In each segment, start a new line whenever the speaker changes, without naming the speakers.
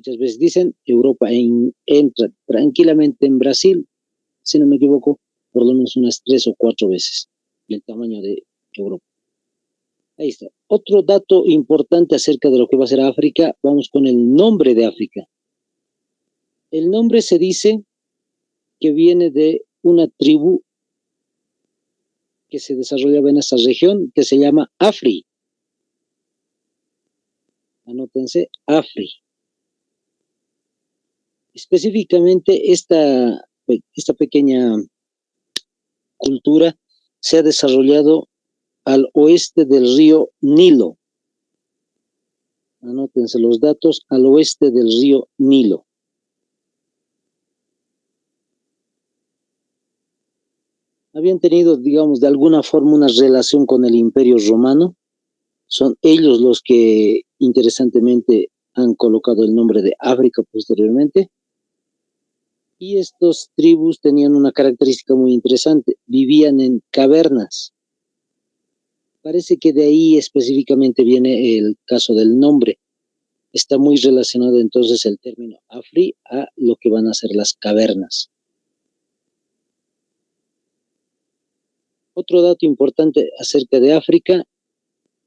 Muchas veces dicen Europa entra tranquilamente en Brasil, si no me equivoco, por lo menos unas 3 o 4 veces el tamaño de Europa. Ahí está. Otro dato importante acerca de lo que va a ser África, vamos con el nombre de África. El nombre se dice que viene de una tribu que se desarrollaba en esa región, que se llama Afri. Anótense, Afri. Específicamente esta pequeña cultura se ha desarrollado al oeste del río Nilo. Anótense los datos, al oeste del río Nilo. Habían tenido, digamos, de alguna forma una relación con el Imperio Romano. Son ellos los que, interesantemente, han colocado el nombre de África posteriormente. Y estos tribus tenían una característica muy interesante, vivían en cavernas. Parece que de ahí específicamente viene el caso del nombre. Está muy relacionado entonces el término Afri a lo que van a ser las cavernas. Otro dato importante acerca de África,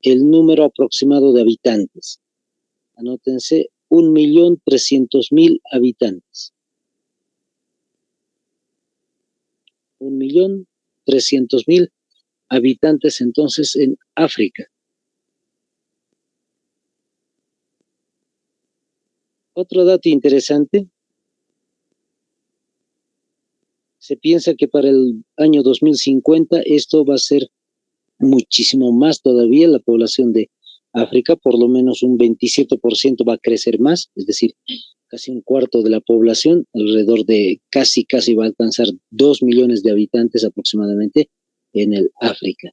el número aproximado de habitantes. Anótense, 1.300.000 habitantes. 1.300.000 habitantes entonces en África. Otro dato interesante, se piensa que para el año 2050 esto va a ser muchísimo más todavía, la población de África, por lo menos un 27% va a crecer más, es decir, casi un cuarto de la población, alrededor de casi va a alcanzar 2 millones de habitantes aproximadamente en el África.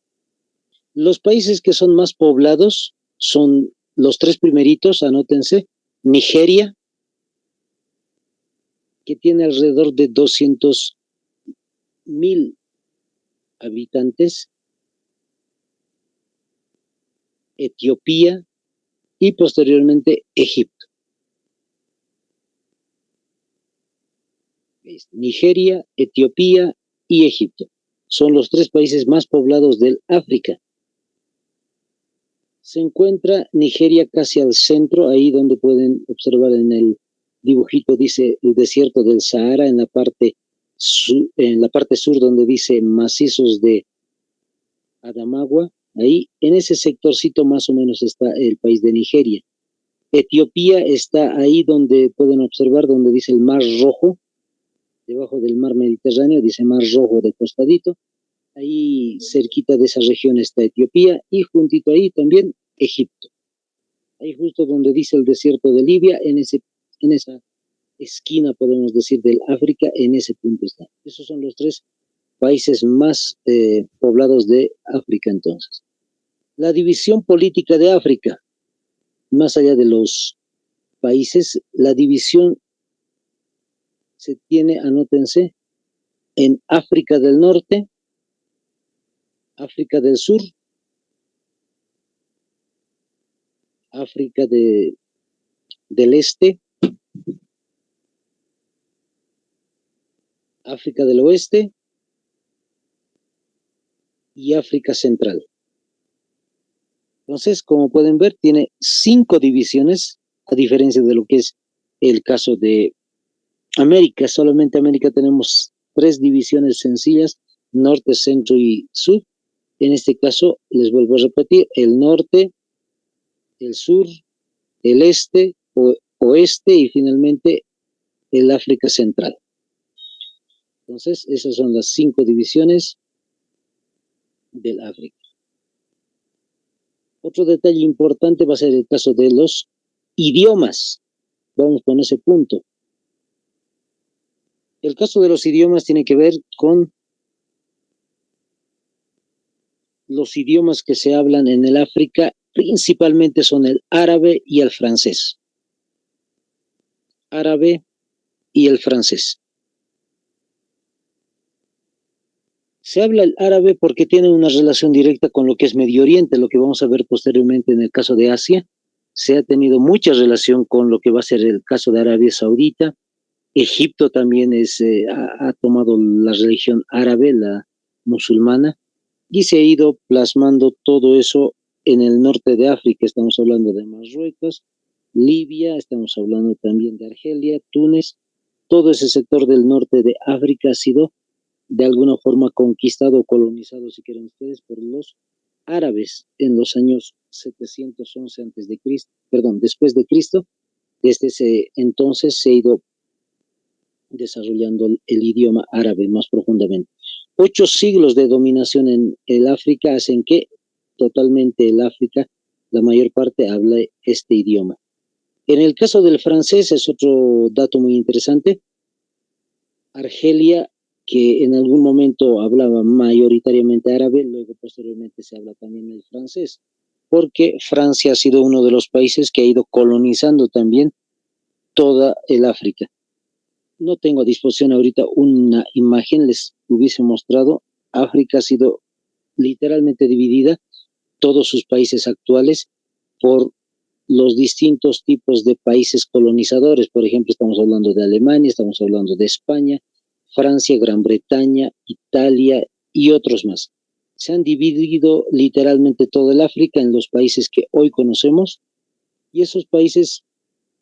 Los países que son más poblados son los 3 primeritos, anótense, Nigeria, que tiene alrededor de 200.000 habitantes, Etiopía y posteriormente Egipto. Nigeria, Etiopía y Egipto son los 3 países más poblados del África. Se encuentra Nigeria casi al centro, ahí donde pueden observar en el dibujito dice el desierto del Sahara, en la parte sur donde dice macizos de Adamawa, ahí en ese sectorcito más o menos está el país de Nigeria. Etiopía está ahí donde pueden observar, donde dice el Mar Rojo, debajo del mar Mediterráneo, dice Mar Rojo de costadito, ahí cerquita de esa región está Etiopía, y juntito ahí también Egipto. Ahí justo donde dice el desierto de Libia, en esa esquina, podemos decir, del África, en ese punto está. Esos son los 3 países más poblados de África entonces. La división política de África, más allá de los países, la división se tiene, anótense, en África del Norte, África del Sur, África del Este, África del Oeste y África Central. Entonces, como pueden ver, tiene 5 divisiones, a diferencia de lo que es el caso de América. Solamente América tenemos 3 divisiones sencillas, norte, centro y sur. En este caso, les vuelvo a repetir, el norte, el sur, el este, oeste y finalmente el África Central. Entonces, esas son las 5 divisiones del África. Otro detalle importante va a ser el caso de los idiomas. Vamos con ese punto. El caso de los idiomas tiene que ver con los idiomas que se hablan en el África, principalmente son el árabe y el francés. Árabe y el francés. Se habla el árabe porque tiene una relación directa con lo que es Medio Oriente, lo que vamos a ver posteriormente en el caso de Asia. se ha tenido mucha relación con lo que va a ser el caso de Arabia Saudita. Egipto también ha tomado la religión árabe, la musulmana, y se ha ido plasmando todo eso en el norte de África. Estamos hablando de Marruecos, Libia, estamos hablando también de Argelia, Túnez. Todo ese sector del norte de África ha sido de alguna forma conquistado o colonizado, si quieren ustedes, por los árabes en los años 711 antes de Cristo, perdón, después de Cristo. Desde ese entonces se ha ido desarrollando el idioma árabe más profundamente. 8 siglos de dominación en el África hacen que totalmente el África, la mayor parte, habla este idioma. En el caso del francés es otro dato muy interesante. Argelia, que en algún momento hablaba mayoritariamente árabe, luego posteriormente se habla también el francés, porque Francia ha sido uno de los países que ha ido colonizando también toda el África. No tengo a disposición ahorita una imagen, les hubiese mostrado. África ha sido literalmente dividida, todos sus países actuales, por los distintos tipos de países colonizadores. Por ejemplo, estamos hablando de Alemania, estamos hablando de España, Francia, Gran Bretaña, Italia y otros más. Se han dividido literalmente todo el África en los países que hoy conocemos, y esos países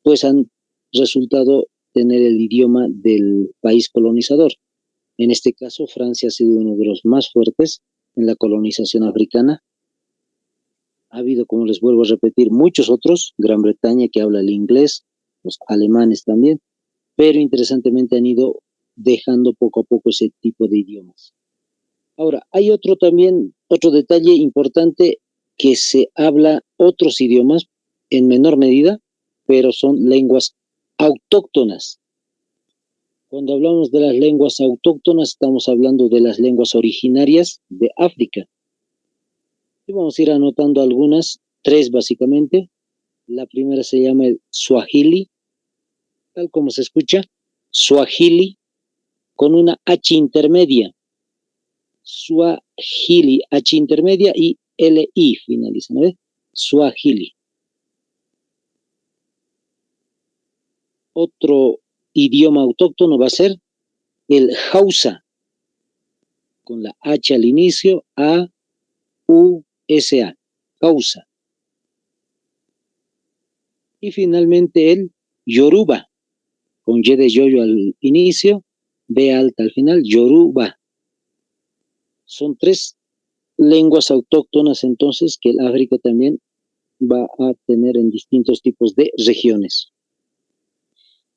pues han resultado tener el idioma del país colonizador. En este caso, Francia ha sido uno de los más fuertes en la colonización africana. Ha habido, como les vuelvo a repetir, muchos otros, Gran Bretaña que habla el inglés, los alemanes también, pero interesantemente han ido dejando poco a poco ese tipo de idiomas. Ahora, hay otro detalle importante, que se habla otros idiomas en menor medida, pero son lenguas autóctonas. Cuando hablamos de las lenguas autóctonas, estamos hablando de las lenguas originarias de África. Y vamos a ir anotando algunas, 3 básicamente. La primera se llama el Swahili, tal como se escucha, Swahili, con una H intermedia. Swahili, H intermedia y L-I finaliza, ¿no? Swahili. Otro idioma autóctono va a ser el Hausa, con la H al inicio, A-U-S-A, Hausa. Y finalmente el Yoruba, con Y de yoyo al inicio, B alta al final, Yoruba. Son 3 lenguas autóctonas entonces que el África también va a tener en distintos tipos de regiones.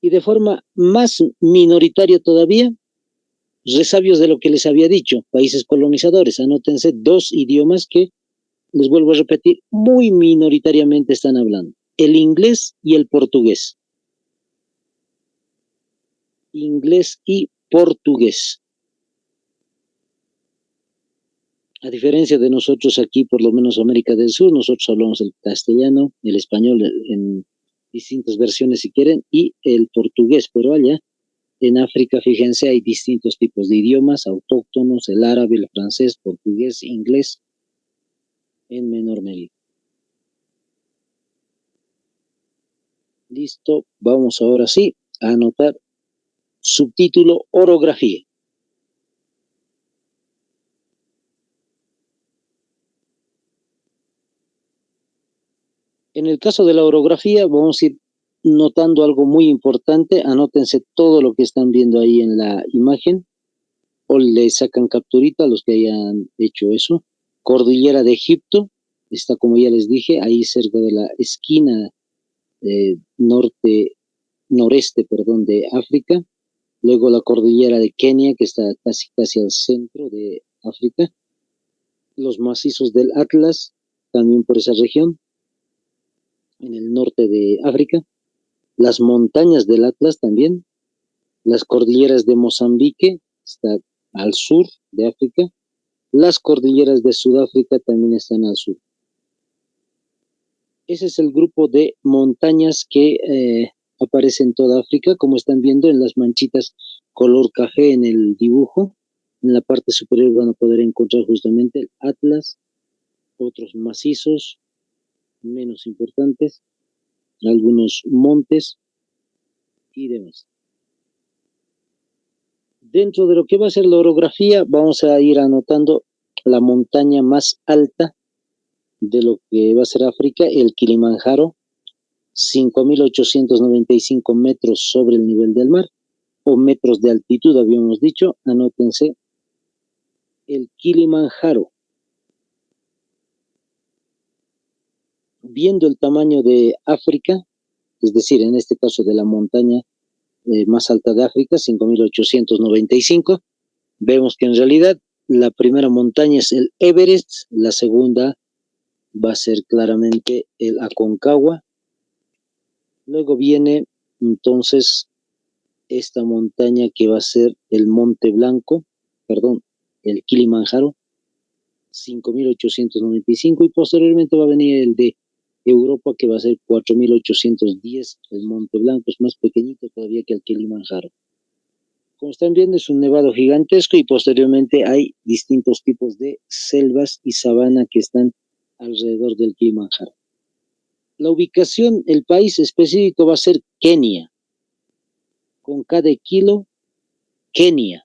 Y de forma más minoritaria todavía, resabios de lo que les había dicho, países colonizadores. Anótense 2 idiomas que, les vuelvo a repetir, muy minoritariamente están hablando: el inglés y el portugués. Inglés y portugués. A diferencia de nosotros aquí, por lo menos América del Sur, nosotros hablamos el castellano, el español en distintas versiones si quieren, y el portugués, pero allá en África, fíjense, hay distintos tipos de idiomas autóctonos: el árabe, el francés, portugués, inglés, en menor medida. Listo, vamos ahora sí a anotar subtítulo: orografía. En el caso de la orografía, vamos a ir notando algo muy importante. Anótense todo lo que están viendo ahí en la imagen, o le sacan capturita a los que hayan hecho eso. Cordillera de Egipto, está, como ya les dije, ahí cerca de la esquina noreste, de África. Luego la cordillera de Kenia, que está casi al centro de África. Los macizos del Atlas, también por esa región, en el norte de África. Las montañas del Atlas también. Las cordilleras de Mozambique, está al sur de África. Las cordilleras de Sudáfrica también están al sur. Ese es el grupo de montañas que aparece en toda África, como están viendo en las manchitas color café en el dibujo. En la parte superior van a poder encontrar justamente el Atlas, otros macizos menos importantes, algunos montes y demás. Dentro de lo que va a ser la orografía, vamos a ir anotando la montaña más alta de lo que va a ser África, el Kilimanjaro, 5.895 metros sobre el nivel del mar, o metros de altitud, habíamos dicho, anótense, el Kilimanjaro. Viendo el tamaño de África, es decir, en este caso de la montaña más alta de África, 5.895, vemos que en realidad la primera montaña es el Everest, la segunda va a ser claramente el Aconcagua, luego viene entonces esta montaña que va a ser el Monte Blanco, perdón, el Kilimanjaro, 5.895, y posteriormente va a venir el de Europa, que va a ser 4.810, el Monte Blanco es más pequeñito todavía que el Kilimanjaro. Como están viendo, es un nevado gigantesco y posteriormente hay distintos tipos de selvas y sabana que están alrededor del Kilimanjaro. La ubicación, el país específico va a ser Kenia, con cada kilo, Kenia.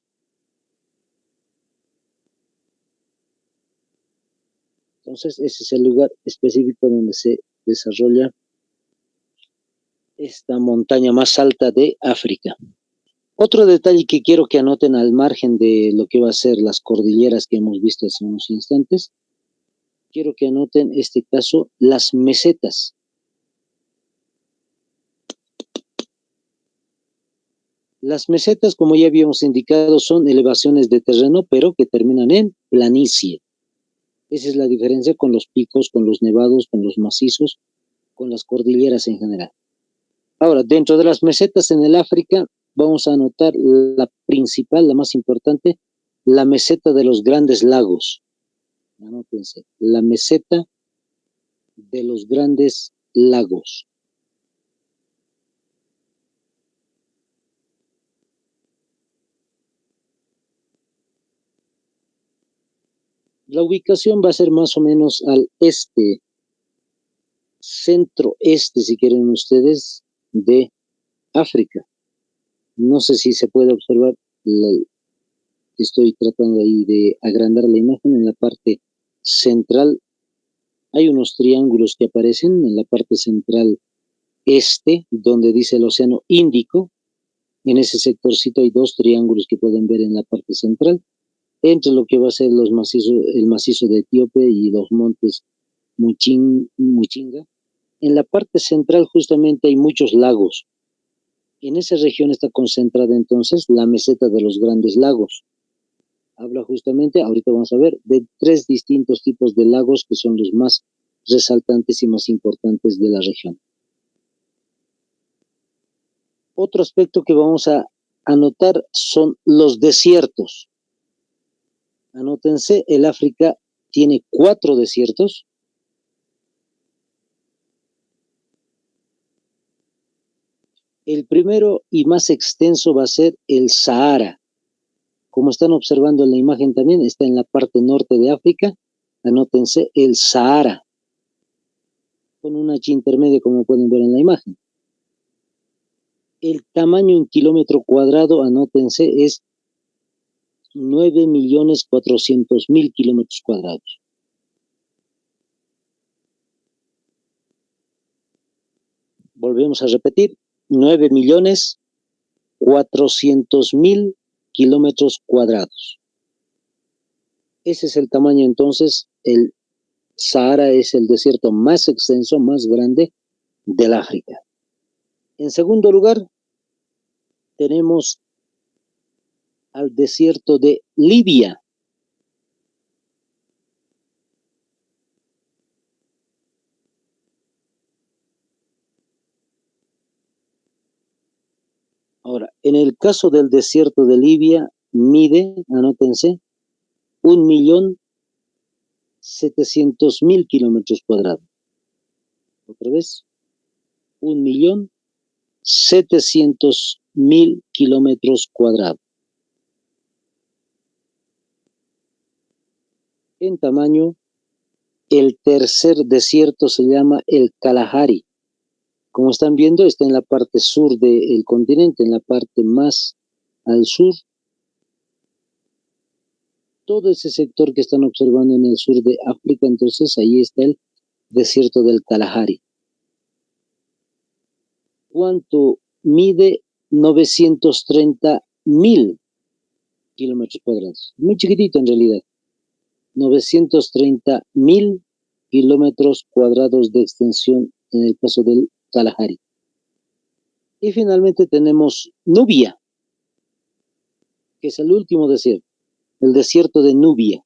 Entonces, ese es el lugar específico donde se desarrolla esta montaña más alta de África. Otro detalle que quiero que anoten al margen de lo que va a ser las cordilleras que hemos visto hace unos instantes, quiero que anoten este caso, las mesetas. Las mesetas, como ya habíamos indicado, son elevaciones de terreno, pero que terminan en planicie. Esa es la diferencia con los picos, con los nevados, con los macizos, con las cordilleras en general. Ahora, dentro de las mesetas en el África, vamos a anotar la principal, la más importante, la meseta de los grandes lagos. Anótense, la meseta de los grandes lagos. La ubicación va a ser más o menos al este, centro-este, si quieren ustedes, de África. No sé si se puede observar, estoy tratando ahí de agrandar la imagen en la parte central. Hay unos triángulos que aparecen en la parte central este, donde dice el Océano Índico. En ese sectorcito hay dos triángulos que pueden ver en la parte central, entre lo que va a ser el macizo de Etíope y los montes Muchinga. En la parte central justamente hay muchos lagos. En esa región está concentrada entonces la meseta de los grandes lagos. Habla justamente, ahorita vamos a ver, de tres distintos tipos de lagos que son los más resaltantes y más importantes de la región. Otro aspecto que vamos a anotar son los desiertos. Anótense, el África tiene 4 desiertos. El primero y más extenso va a ser el Sahara. Como están observando en la imagen también, está en la parte norte de África. Anótense el Sahara, con una H intermedia como pueden ver en la imagen. El tamaño en kilómetro cuadrado, anótense, es 9.400.000 kilómetros cuadrados. Volvemos a repetir, 9.400.000 kilómetros cuadrados. Ese es el tamaño entonces, el Sahara es el desierto más extenso, más grande del África. En segundo lugar, tenemos al desierto de Libia. Ahora, en el caso del desierto de Libia, mide, anótense, 1.700.000 kilómetros cuadrados. Otra vez, 1.700.000 kilómetros cuadrados. En tamaño, el tercer desierto se llama el Kalahari, Como están viendo, está en la parte sur del continente, en la parte más al sur. Todo ese sector que están observando en el sur de África, entonces ahí está el desierto del Kalahari. ¿Cuánto mide? 930.000 kilómetros cuadrados. Muy chiquitito en realidad. 930.000 kilómetros cuadrados de extensión en el caso del Kalahari. Y finalmente tenemos Nubia, que es el último desierto, el desierto de Nubia.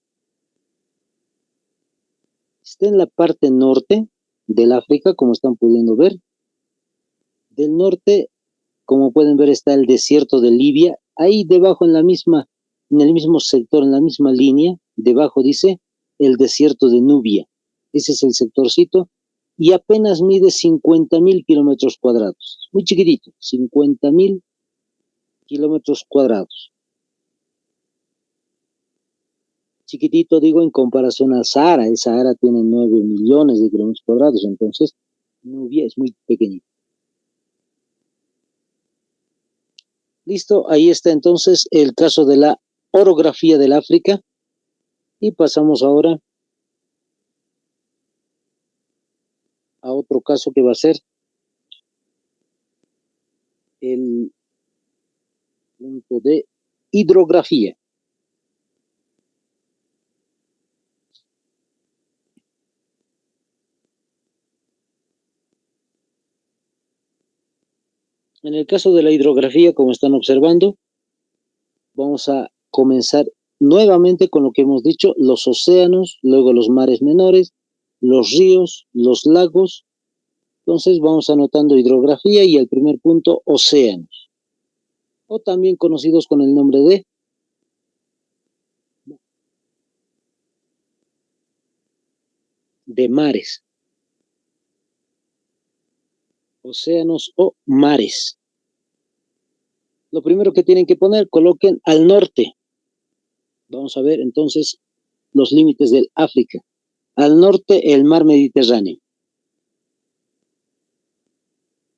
Está en la parte norte del África, como están pudiendo ver. Del norte, como pueden ver, está el desierto de Libia. Ahí debajo, en el mismo sector, en la misma línea, debajo dice el desierto de Nubia. Ese es el sectorcito. Y apenas mide 50.000 kilómetros cuadrados. Muy chiquitito, 50.000 kilómetros cuadrados. Chiquitito, digo, en comparación al Sahara. El Sahara tiene 9 millones de kilómetros cuadrados, entonces Nubia es muy pequeñito. Listo, ahí está entonces el caso de la orografía del África. Y pasamos ahora a otro caso que va a ser el punto de hidrografía. En el caso de la hidrografía, como están observando, vamos a comenzar nuevamente con lo que hemos dicho, los océanos, luego los mares menores, los ríos, los lagos. Entonces vamos anotando hidrografía y el primer punto, océanos, o también conocidos con el nombre de mares, océanos o mares. Lo primero que tienen que poner, coloquen al norte. Vamos a ver entonces los límites del África. Al norte, el mar Mediterráneo.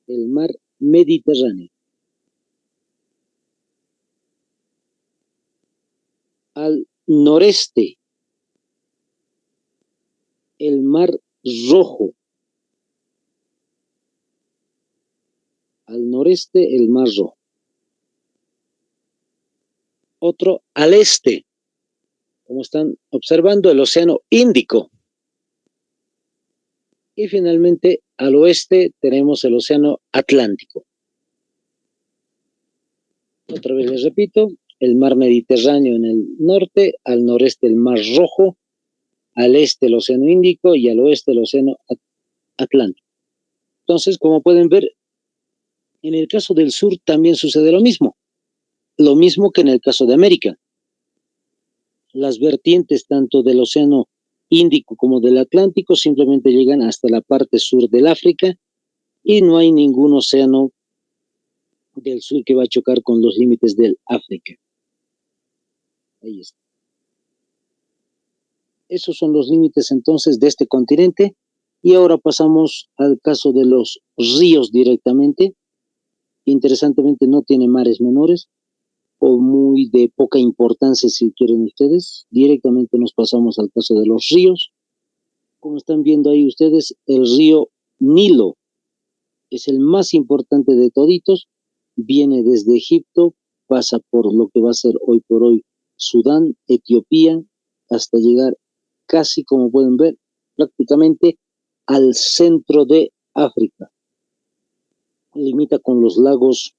El mar Mediterráneo. Al noreste, el mar Rojo. Al noreste, el mar Rojo. Otro al este, como están observando, el océano Índico. Y finalmente, al oeste, tenemos el océano Atlántico. Otra vez les repito, el mar Mediterráneo en el norte, al noreste el mar Rojo, al este el océano Índico y al oeste el océano Atlántico. Entonces, como pueden ver, en el caso del sur también sucede lo mismo que en el caso de América. Las vertientes tanto del océano Índico como del Atlántico simplemente llegan hasta la parte sur del África y no hay ningún océano del sur que va a chocar con los límites del África. Ahí está. Esos son los límites entonces de este continente. Y ahora pasamos al caso de los ríos directamente. Interesantemente no tiene mares menores o muy de poca importancia si quieren ustedes. Directamente nos pasamos al caso de los ríos. Como están viendo ahí ustedes, el río Nilo es el más importante de toditos. Viene desde Egipto, pasa por lo que va a ser hoy por hoy Sudán, Etiopía, hasta llegar casi, como pueden ver, prácticamente al centro de África. Limita con los lagos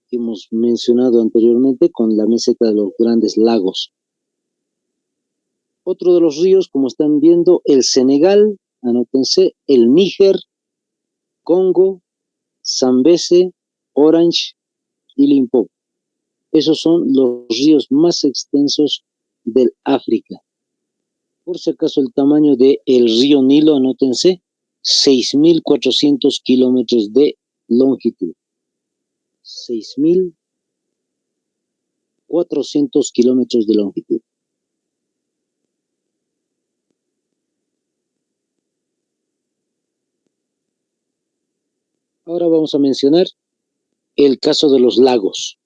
que hemos mencionado anteriormente, con la meseta de los grandes lagos. Otro de los ríos, como están viendo, el Senegal, anótense, el Níger, Congo, Zambeze, Orange y Limpopo. Esos son los ríos más extensos del África. Por si acaso el tamaño del río Nilo, anótense, 6.400 kilómetros de longitud. 6.400 kilómetros de longitud. Ahora vamos a mencionar el caso de los lagos.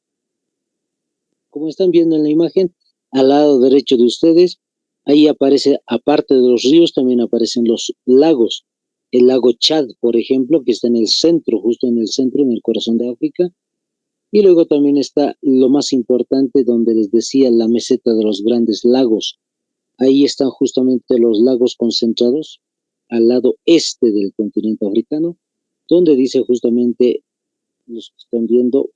Como están viendo en la imagen, al lado derecho de ustedes, ahí aparece, aparte de los ríos, también aparecen los lagos. El lago Chad, por ejemplo, que está en el centro, justo en el centro, en el corazón de África. Y luego también está lo más importante, donde les decía, la meseta de los grandes lagos. Ahí están justamente los lagos concentrados al lado este del continente africano, donde dice justamente, los que están viendo,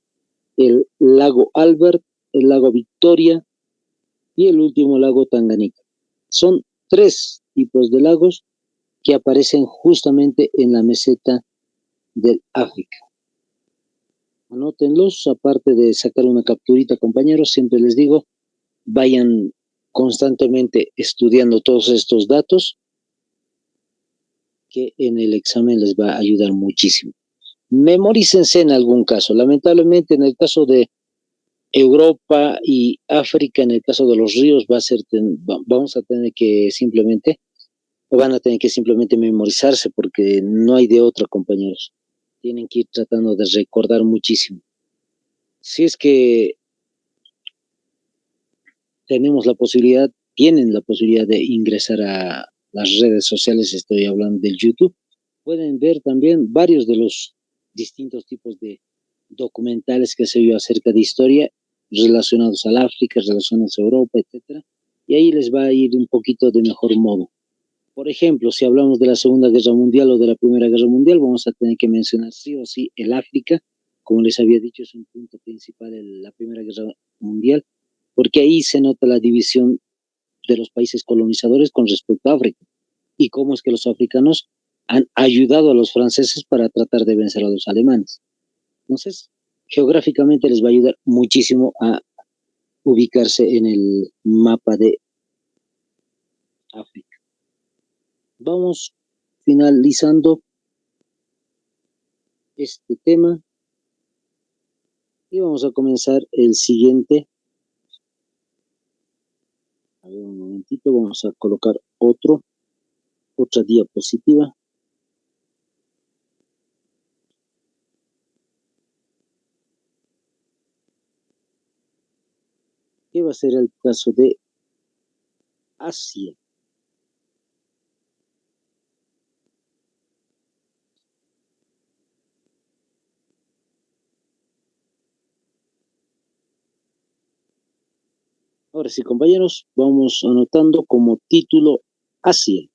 el lago Albert, el lago Victoria y el último lago Tanganica. Son 3 tipos de lagos que aparecen justamente en la meseta del África. Anótenlos, aparte de sacar una capturita, compañeros, siempre les digo, vayan constantemente estudiando todos estos datos, que en el examen les va a ayudar muchísimo. Memorícense en algún caso. Lamentablemente, en el caso de Europa y África, en el caso de los ríos, vamos a tener que simplemente, o van a tener que simplemente memorizarse, porque no hay de otra, compañeros. Tienen que ir tratando de recordar muchísimo. Si es que tienen la posibilidad de ingresar a las redes sociales, estoy hablando del YouTube, pueden ver también varios de los distintos tipos de documentales que se vio acerca de historia relacionados al África, relacionados a Europa, etcétera, y ahí les va a ir un poquito de mejor modo. Por ejemplo, si hablamos de la Segunda Guerra Mundial o de la Primera Guerra Mundial, vamos a tener que mencionar sí o sí el África. Como les había dicho, es un punto principal en la Primera Guerra Mundial, porque ahí se nota la división de los países colonizadores con respecto a África, y cómo es que los africanos han ayudado a los franceses para tratar de vencer a los alemanes. Entonces, geográficamente les va a ayudar muchísimo a ubicarse en el mapa de África. Vamos finalizando este tema y vamos a comenzar el siguiente. A ver, un momentito, vamos a colocar otra diapositiva. Que va a ser el caso de Asia. Ahora sí, compañeros, vamos anotando como título Asia.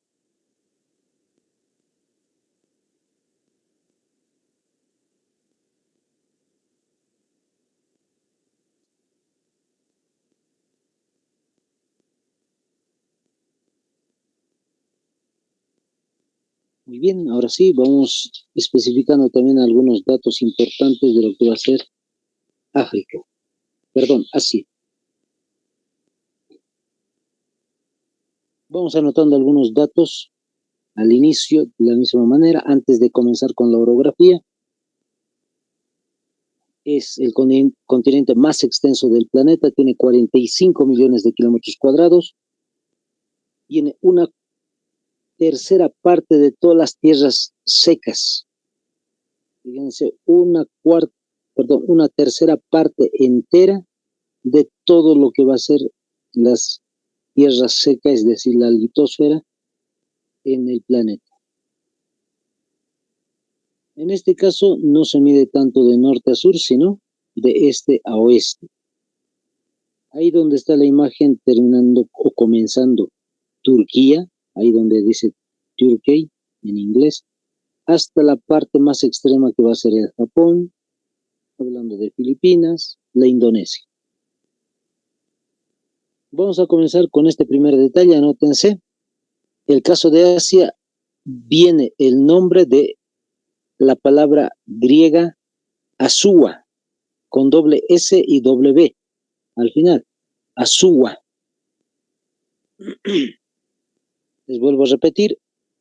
Muy bien, ahora sí, vamos especificando también algunos datos importantes de lo que va a ser Asia. Vamos anotando algunos datos al inicio, de la misma manera, antes de comenzar con la orografía. Es el continente más extenso del planeta, tiene 45 millones de kilómetros cuadrados, tiene una tercera parte de todas las tierras secas. Fíjense, una tercera parte entera de todo lo que va a ser las tierras secas, es decir, la litosfera en el planeta. En este caso no se mide tanto de norte a sur, sino de este a oeste. Ahí donde está la imagen terminando o comenzando Turquía, ahí donde dice Turkey en inglés, hasta la parte más extrema que va a ser el Japón, hablando de Filipinas, la Indonesia. Vamos a comenzar con este primer detalle, anótense. El caso de Asia viene el nombre de la palabra griega Asua, con doble S y doble B al final, Asua. Les vuelvo a repetir,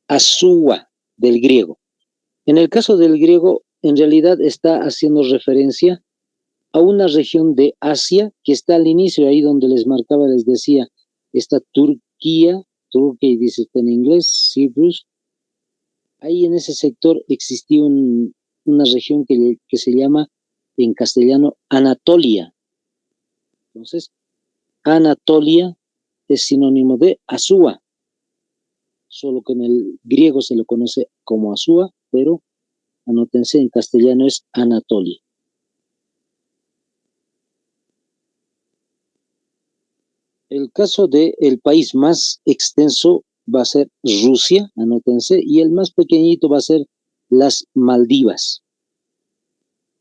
Asua del griego. En el caso del griego, en realidad está haciendo referencia a una región de Asia que está al inicio, ahí donde les marcaba, les decía, está Turquía dice en inglés, Cyprus. Ahí en ese sector existía una región que se llama en castellano Anatolia. Entonces, Anatolia es sinónimo de Asúa, solo que en el griego se lo conoce como Asúa, pero anótense, en castellano es Anatolia. El caso del país más extenso va a ser Rusia, anótense, y el más pequeñito va a ser las Maldivas.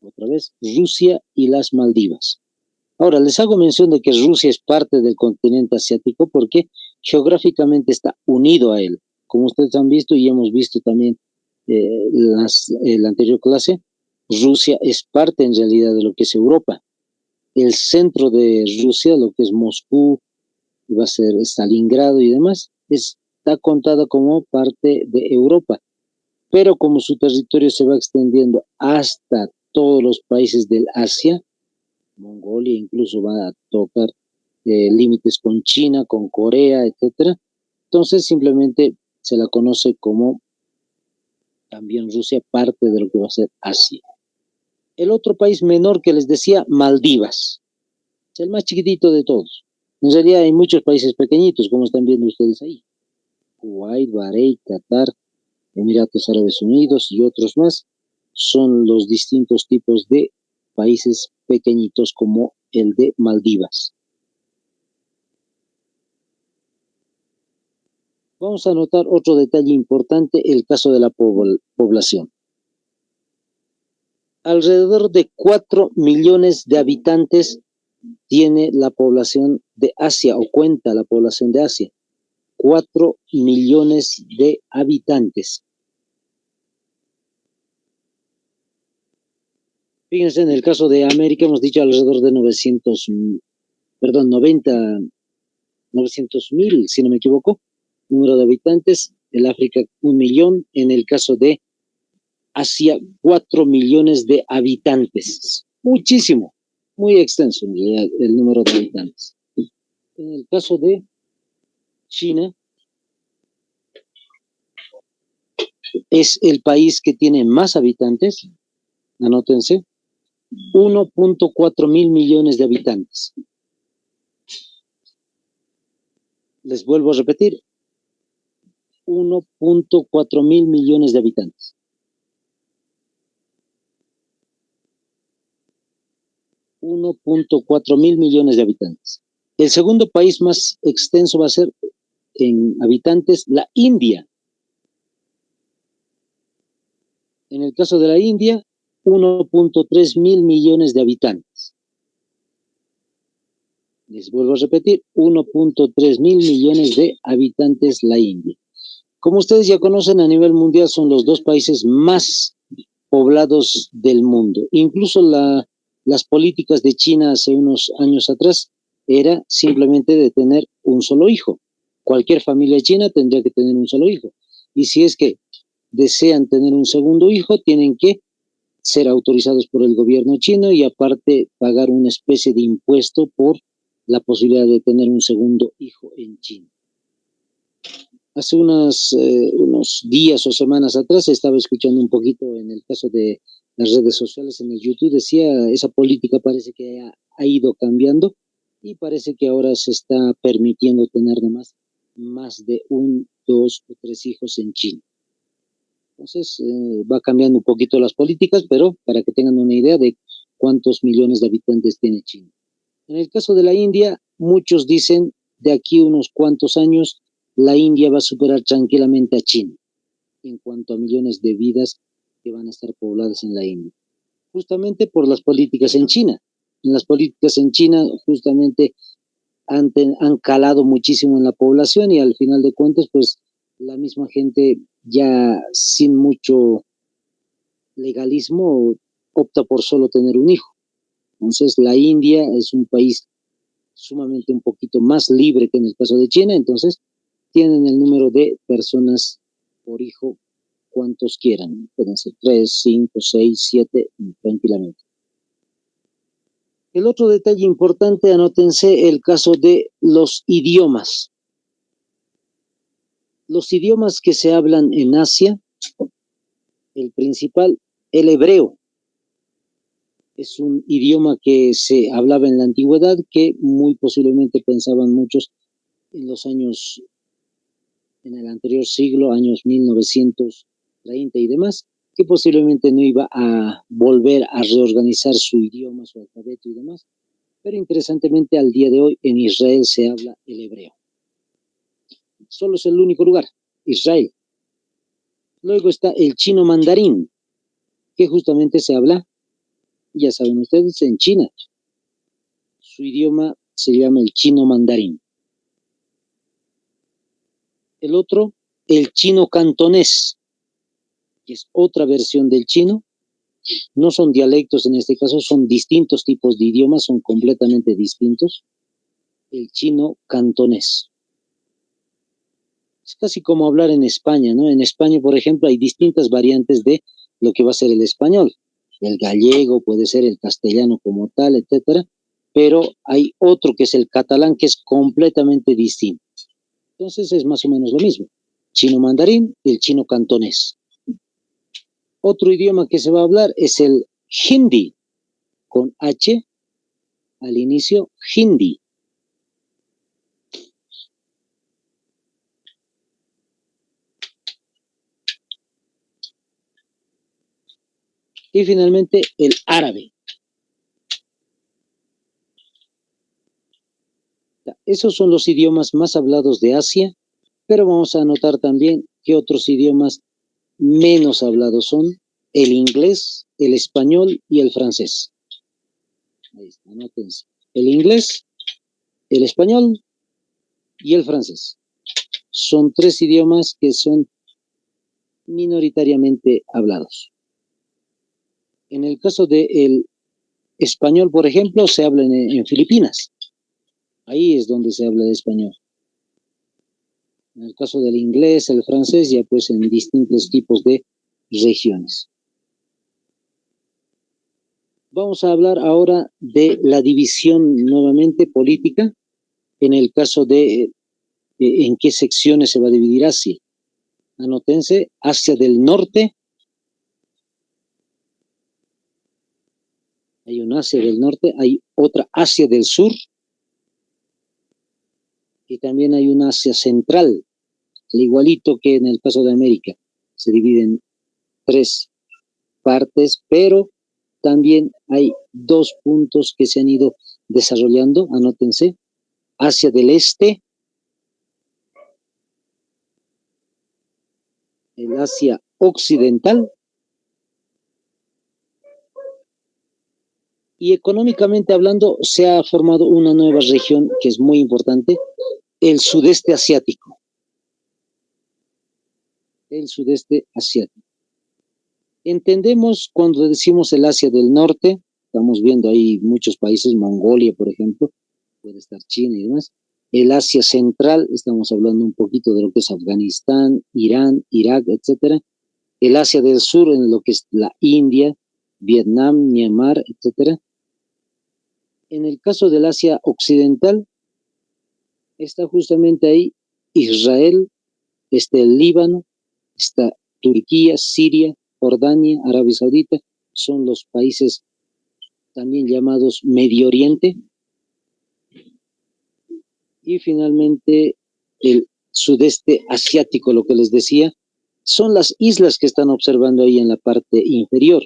Otra vez, Rusia y las Maldivas. Ahora, les hago mención de que Rusia es parte del continente asiático porque geográficamente está unido a él. Como ustedes han visto y hemos visto también la anterior clase, Rusia es parte en realidad de lo que es Europa. El centro de Rusia, lo que es Moscú, va a ser Stalingrado y demás, está contada como parte de Europa. Pero como su territorio se va extendiendo hasta todos los países del Asia, Mongolia incluso va a tocar límites con China, con Corea, etcétera. Entonces simplemente se la conoce como también Rusia, parte de lo que va a ser Asia. El otro país menor que les decía, Maldivas, es el más chiquitito de todos. En realidad hay muchos países pequeñitos, como están viendo ustedes ahí. Kuwait, Bahrein, Qatar, Emiratos Árabes Unidos y otros más son los distintos tipos de países pequeñitos como el de Maldivas. Vamos a notar otro detalle importante, el caso de la población. Alrededor de 4 millones de habitantes tiene la población de Asia, o cuenta la población de Asia. 4 millones de habitantes. Fíjense, en el caso de América hemos dicho alrededor de 900.000, si no me equivoco, número de habitantes. El África, 1 millón. En el caso de Asia, 4 millones de habitantes. Muchísimo, muy extenso el número de habitantes. En el caso de China, es el país que tiene más habitantes, anótense, 1.4 mil millones de habitantes. Les vuelvo a repetir, 1.4 mil millones de habitantes. $1.4 mil millones de habitantes. El segundo país más extenso va a ser en habitantes la India. En el caso de la India, 1.3 mil millones de habitantes. Les vuelvo a repetir, 1.3 mil millones de habitantes la India. Como ustedes ya conocen, a nivel mundial son los dos países más poblados del mundo. Incluso las políticas de China hace unos años atrás era simplemente de tener un solo hijo. Cualquier familia china tendría que tener un solo hijo. Y si es que desean tener un segundo hijo, tienen que ser autorizados por el gobierno chino y aparte pagar una especie de impuesto por la posibilidad de tener un segundo hijo en China. Hace unos días o semanas atrás estaba escuchando un poquito en el caso de las redes sociales, en el YouTube, decía, esa política parece que ha ido cambiando y parece que ahora se está permitiendo tener más de 1, 2 o 3 hijos en China. Entonces, va cambiando un poquito las políticas, pero para que tengan una idea de cuántos millones de habitantes tiene China. En el caso de la India, muchos dicen, de aquí unos cuantos años, la India va a superar tranquilamente a China en cuanto a millones de vidas que van a estar pobladas en la India. Justamente por las políticas en China. En las políticas en China, justamente han calado muchísimo en la población y al final de cuentas, pues la misma gente ya sin mucho legalismo opta por solo tener un hijo. Entonces la India es un país sumamente un poquito más libre que en el caso de China, entonces tienen el número de personas por hijo cuantos quieran, pueden ser 3, 5, 6, 7, tranquilamente. El otro detalle importante, anótense el caso de los idiomas. Los idiomas que se hablan en Asia, el principal El hebreo es un idioma que se hablaba en la antigüedad, que muy posiblemente pensaban muchos en los años, en el anterior siglo, años 1930 y demás, que posiblemente no iba a volver a reorganizar su idioma, su alfabeto y demás. Pero interesantemente, al día de hoy en Israel se habla el hebreo. Solo es el único lugar, Israel. Luego está el chino mandarín, que justamente se habla, ya saben ustedes, en China. Su idioma se llama el chino mandarín. El otro, el chino cantonés, que es otra versión del chino. No son dialectos en este caso, son distintos tipos de idiomas, son completamente distintos. El chino cantonés. Es casi como hablar en España, ¿no? En España, por ejemplo, hay distintas variantes de lo que va a ser el español. El gallego, puede ser el castellano como tal, etcétera. Pero hay otro que es el catalán, que es completamente distinto. Entonces es más o menos lo mismo. Chino mandarín y el chino cantonés. Otro idioma que se va a hablar es el hindi, con H al inicio, hindi. Y finalmente el árabe. Esos son los idiomas más hablados de Asia, pero vamos a anotar también que otros idiomas menos hablados son el inglés, el español y el francés. Ahí está, anótense. El inglés, el español y el francés. Son 3 idiomas que son minoritariamente hablados. En el caso del español, por ejemplo, se habla en Filipinas. Ahí es donde se habla de español. En el caso del inglés, el francés, ya pues en distintos tipos de regiones. Vamos a hablar ahora de la división nuevamente política, en el caso de en qué secciones se va a dividir Asia. Anótense, Asia del Norte, hay una Asia del Norte, hay otra Asia del Sur, y también hay una Asia Central, al igualito que en el caso de América, se divide en 3 partes, pero también hay 2 puntos que se han ido desarrollando, anótense, Asia del Este, el Asia Occidental, y económicamente hablando se ha formado una nueva región que es muy importante, el sudeste asiático. El sudeste asiático. Entendemos cuando decimos el Asia del Norte, estamos viendo ahí muchos países, Mongolia, por ejemplo, puede estar China y demás. El Asia Central, estamos hablando un poquito de lo que es Afganistán, Irán, Irak, etcétera. El Asia del Sur, en lo que es la India, Vietnam, Myanmar, etcétera. En el caso del Asia Occidental, está justamente ahí Israel, está el Líbano, está Turquía, Siria, Jordania, Arabia Saudita, son los países también llamados Medio Oriente. Y finalmente el sudeste asiático, lo que les decía, son las islas que están observando ahí en la parte inferior.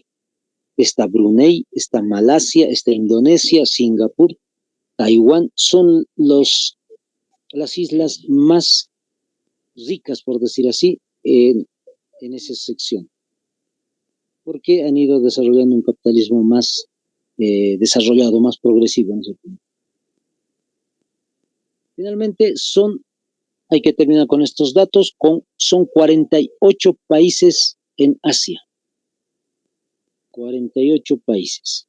Está Brunei, está Malasia, está Indonesia, Singapur, Taiwán, son las islas más ricas, por decir así, en esa sección, porque han ido desarrollando un capitalismo más desarrollado, más progresivo en ese punto. Finalmente hay que terminar con estos datos, son 48 países en Asia. 48 países.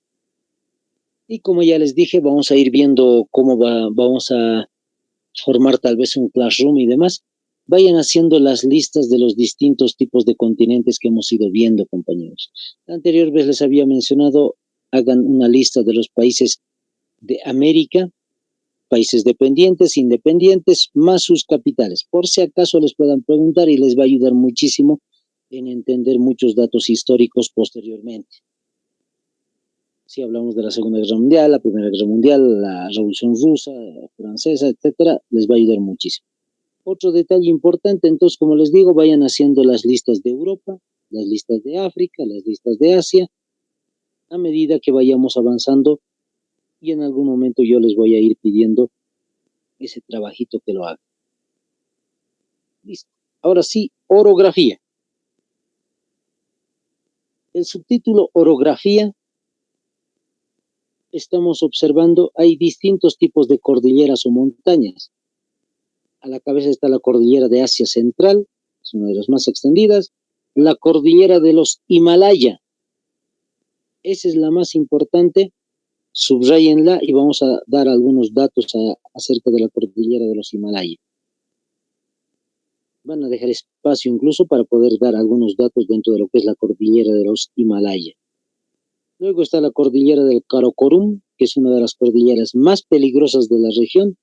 Y como ya les dije, vamos a ir viendo cómo vamos a formar tal vez un classroom y demás. Vayan haciendo las listas de los distintos tipos de continentes que hemos ido viendo, compañeros. La anterior vez les había mencionado, hagan una lista de los países de América, países dependientes, independientes, más sus capitales. Por si acaso les puedan preguntar y les va a ayudar muchísimo en entender muchos datos históricos posteriormente. Si hablamos de la Segunda Guerra Mundial, la Primera Guerra Mundial, la Revolución Rusa, Francesa, etcétera, les va a ayudar muchísimo. Otro detalle importante, entonces, como les digo, vayan haciendo las listas de Europa, las listas de África, las listas de Asia, a medida que vayamos avanzando, y en algún momento yo les voy a ir pidiendo ese trabajito que lo hagan. Listo. Ahora sí, orografía. El subtítulo orografía, estamos observando, hay distintos tipos de cordilleras o montañas. A la cabeza está la cordillera de Asia Central, es una de las más extendidas, la cordillera de los Himalaya. Esa es la más importante, subrayenla y vamos a dar algunos datos acerca de la cordillera de los Himalaya. Van a dejar espacio incluso para poder dar algunos datos dentro de lo que es la cordillera de los Himalaya. Luego está la cordillera del Karakorum, que es una de las cordilleras más peligrosas de la región.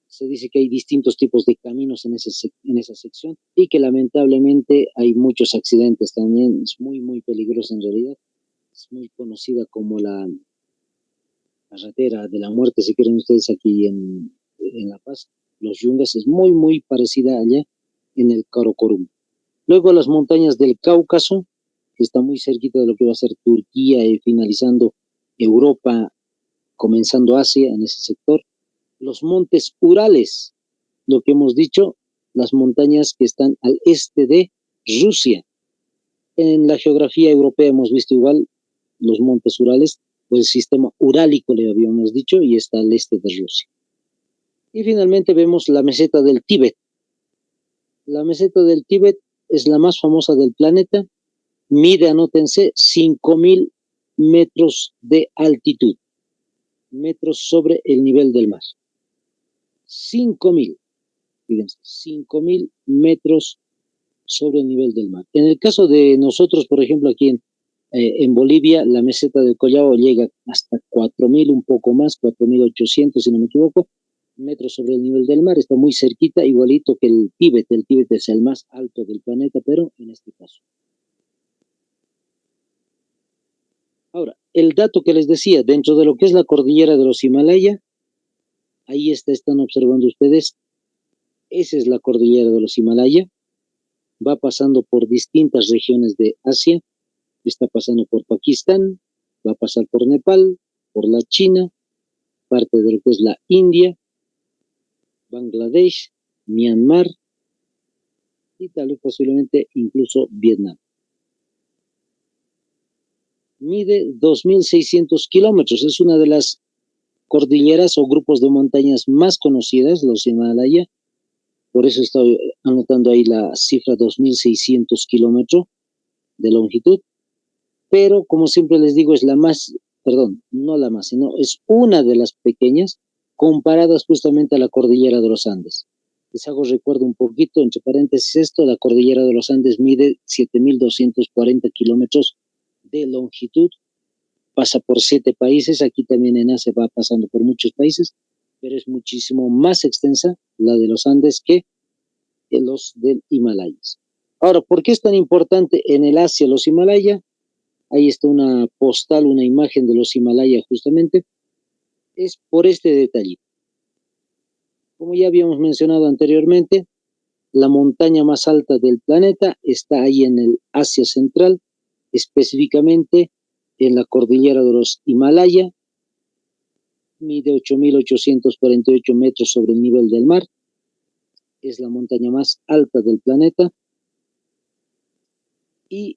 Se dice que hay distintos tipos de caminos en esa sección y que lamentablemente hay muchos accidentes también. Es muy, muy peligrosa en realidad. Es muy conocida como la carretera de la muerte, si quieren ustedes, aquí en La Paz. Los Yungas es muy, muy parecida allá en el Karakorum. Luego las montañas del Cáucaso, que está muy cerquita de lo que va a ser Turquía y finalizando Europa, comenzando Asia en ese sector. Los montes Urales, lo que hemos dicho, las montañas que están al este de Rusia. En la geografía europea hemos visto igual los montes Urales, pues el sistema urálico le habíamos dicho, y está al este de Rusia. Y finalmente vemos la meseta del Tíbet. La meseta del Tíbet es la más famosa del planeta, mide, anótense, 5.000 metros de altitud, metros sobre el nivel del mar. 5.000, fíjense, 5.000 metros sobre el nivel del mar. En el caso de nosotros, por ejemplo, aquí en Bolivia, la meseta del Collao llega hasta 4.000, un poco más, 4.800, si no me equivoco, metros sobre el nivel del mar. Está muy cerquita, igualito que el Tíbet. El Tíbet es el más alto del planeta, pero en este caso. Ahora, el dato que les decía, dentro de lo que es la cordillera de los Himalaya, ahí están observando ustedes, esa es la cordillera de los Himalaya, va pasando por distintas regiones de Asia, está pasando por Pakistán, va a pasar por Nepal, por la China, parte de lo que es la India, Bangladesh, Myanmar y tal vez posiblemente incluso Vietnam. Mide 2.600 kilómetros, es una de las cordilleras o grupos de montañas más conocidas, los Himalaya, por eso estoy anotando ahí la cifra 2.600 kilómetros de longitud, pero como siempre les digo, es la más, perdón, no la más, sino es una de las pequeñas comparadas justamente a la cordillera de los Andes. Les hago recuerdo un poquito, entre paréntesis esto, la cordillera de los Andes mide 7.240 kilómetros de longitud, pasa por 7 países, aquí también en Asia va pasando por muchos países, pero es muchísimo más extensa la de los Andes que los del Himalaya. Ahora, ¿por qué es tan importante en el Asia los Himalaya? Ahí está una postal, una imagen de los Himalaya justamente, es por este detalle. Como ya habíamos mencionado anteriormente, la montaña más alta del planeta está ahí en el Asia Central, específicamente en la cordillera de los Himalaya, mide 8.848 metros sobre el nivel del mar, es la montaña más alta del planeta y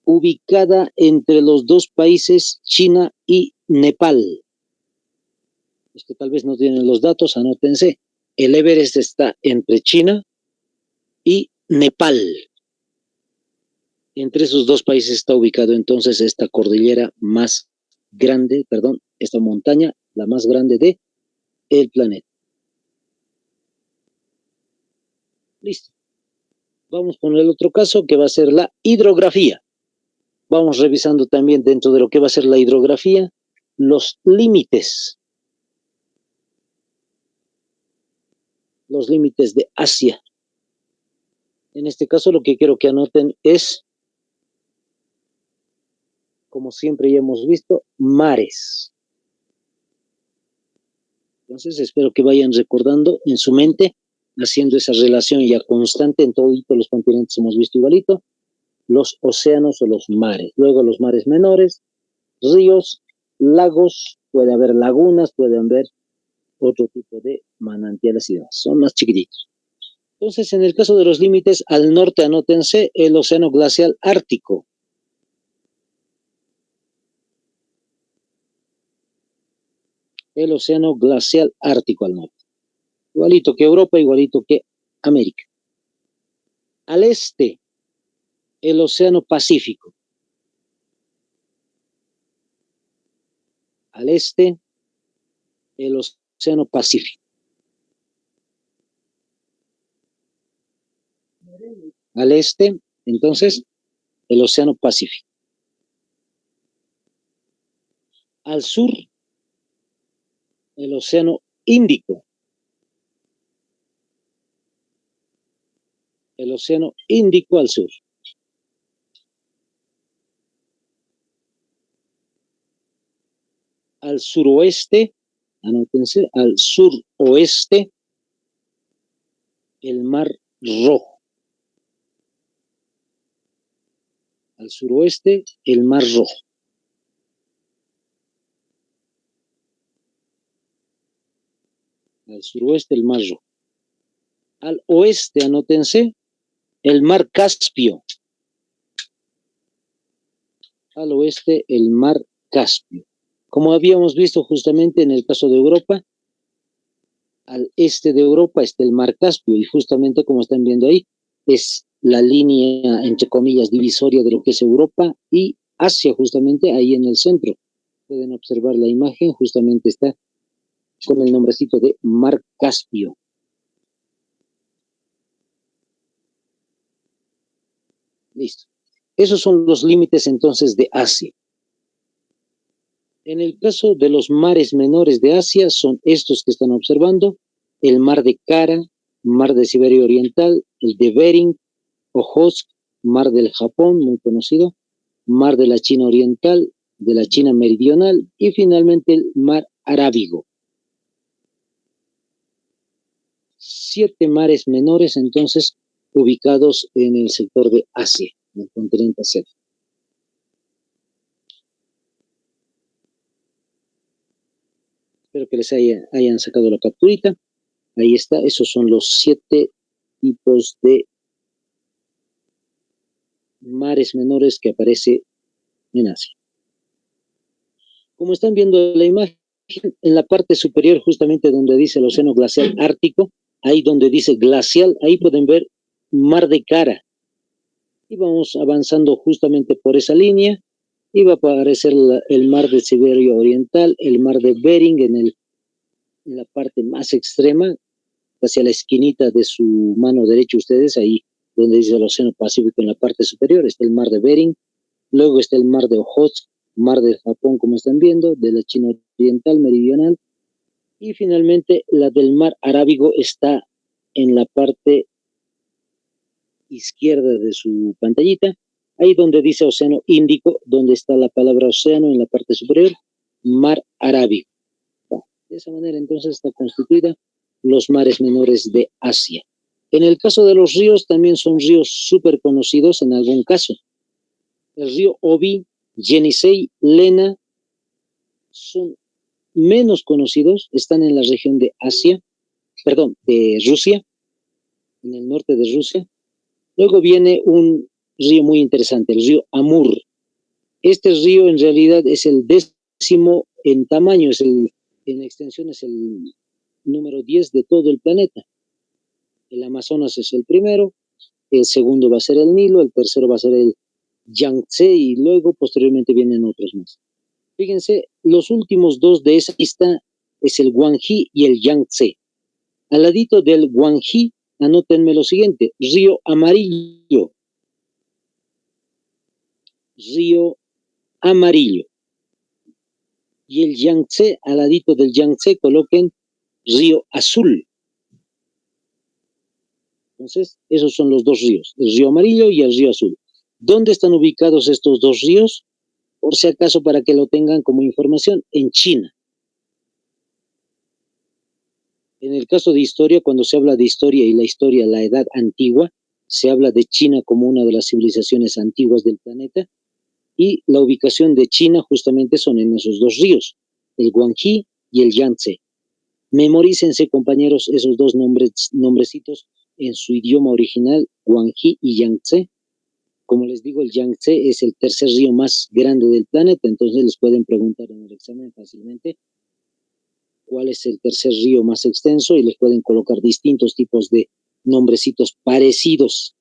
ubicada entre los dos países, China y Nepal. Los que tal vez no tienen los datos, anótense. El Everest está entre China y Nepal. Entre esos dos países está ubicado entonces esta cordillera más grande, perdón, esta montaña, la más grande del planeta. Listo. Vamos con el otro caso que va a ser la hidrografía. Vamos revisando también dentro de lo que va a ser la hidrografía, los límites. Los límites de Asia. En este caso lo que quiero que anoten es, como siempre ya hemos visto, mares. Entonces espero que vayan recordando en su mente, haciendo esa relación ya constante en todos los continentes hemos visto igualito, los océanos o los mares. Luego los mares menores, ríos, lagos, puede haber lagunas, puede haber otro tipo de manantiales y demás. Son más chiquititos. Entonces, en el caso de los límites, al norte anótense el océano glacial ártico. El océano glacial ártico al norte. Igualito que Europa, igualito que América. Al este, el océano Pacífico. Al este, el océano Pacífico. Al este, entonces, el océano Pacífico. Al sur, el océano Índico. El océano Índico al sur. Al suroeste, anótense, al suroeste, el mar Rojo. Al suroeste, el mar Rojo. Al suroeste, el mar Rojo. Al oeste, anótense, el mar Caspio. Al oeste, el mar Caspio. Como habíamos visto justamente en el caso de Europa, al este de Europa está el mar Caspio y justamente como están viendo ahí, es la línea, entre comillas, divisoria de lo que es Europa y Asia, justamente ahí en el centro. Pueden observar la imagen, justamente está con el nombrecito de mar Caspio. Listo. Esos son los límites entonces de Asia. En el caso de los mares menores de Asia, son estos que están observando, el mar de Kara, mar de Siberia Oriental, el de Bering, Ojotsk, mar del Japón, muy conocido, mar de la China Oriental, de la China Meridional y finalmente el mar Arábigo. 7 mares menores entonces ubicados en el sector de Asia, en el continente asiático. Espero que les hayan sacado la capturita. Ahí está, esos son los 7 tipos de mares menores que aparece en Asia. Como están viendo la imagen, en la parte superior, justamente donde dice el océano glacial ártico, ahí donde dice glacial, ahí pueden ver mar de Kara. Y vamos avanzando justamente por esa línea, y va a aparecer el mar de Siberia Oriental, el mar de Bering en la parte más extrema, hacia la esquinita de su mano derecha ustedes, ahí donde dice el océano Pacífico en la parte superior, está el mar de Bering, luego está el mar de Ojotsk, mar del Japón, como están viendo, de la China Oriental, Meridional, y finalmente la del mar Arábigo está en la parte izquierda de su pantallita, ahí donde dice océano Índico, donde está la palabra océano en la parte superior, mar Arábigo. De esa manera entonces está constituida los mares menores de Asia. En el caso de los ríos, también son ríos súper conocidos en algún caso. El río Obi, Yenisei, Lena, son menos conocidos, están en la región de Asia, perdón, de Rusia, en el norte de Rusia. Luego viene un río muy interesante, el río Amur. Este río en realidad es el 10º en tamaño, en extensión es el número 10 de todo el planeta. El Amazonas es el primero, el segundo va a ser el Nilo, el tercero va a ser el Yangtze y luego posteriormente vienen otros más. Fíjense, los últimos 2 de esa lista es el Guangxi y el Yangtze. Al ladito del Guangxi, anótenme lo siguiente, río amarillo. Río amarillo. Y el Yangtze, al ladito del Yangtze, coloquen río azul. Entonces, esos son los dos ríos, el río Amarillo y el río Azul. ¿Dónde están ubicados estos dos ríos? Por si acaso, para que lo tengan como información, en China. En el caso de historia, cuando se habla de historia y la historia, la edad antigua, se habla de China como una de las civilizaciones antiguas del planeta, y la ubicación de China justamente son en esos dos ríos, el Guangxi y el Yangtze. Memorícense, compañeros, esos dos nombrecitos en su idioma original, Guangxi y Yangtze. Como les digo, el Yangtze es el tercer río más grande del planeta, entonces les pueden preguntar en el examen fácilmente cuál es el tercer río más extenso y les pueden colocar distintos tipos de nombrecitos parecidos.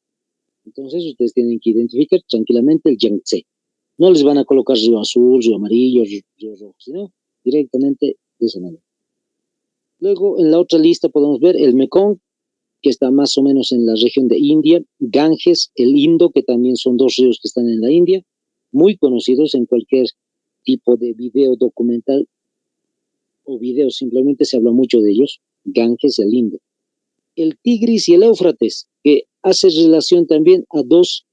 Entonces ustedes tienen que identificar tranquilamente el Yangtze. No les van a colocar río azul, río amarillo, río rojo, sino directamente de esa manera. Luego, en la otra lista podemos ver el Mekong, que está más o menos en la región de India, Ganges, el Indo, que también son dos ríos que están en la India, muy conocidos en cualquier tipo de video documental o video, simplemente se habla mucho de ellos, Ganges, el Indo. El Tigris y el Éufrates, que hace relación también a dos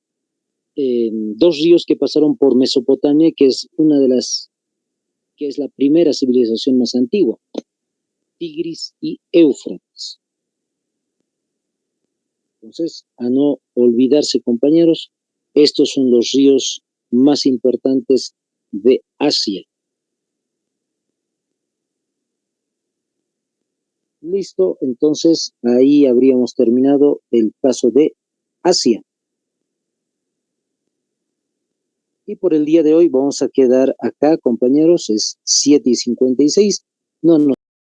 ríos que pasaron por Mesopotamia, que es que es la primera civilización más antigua, Tigris y Éufrates. Entonces, a no olvidarse, compañeros, estos son los ríos más importantes de Asia. Listo, entonces ahí habríamos terminado el paso de Asia. Y por el día de hoy vamos a quedar acá, compañeros, es 7:56. No nos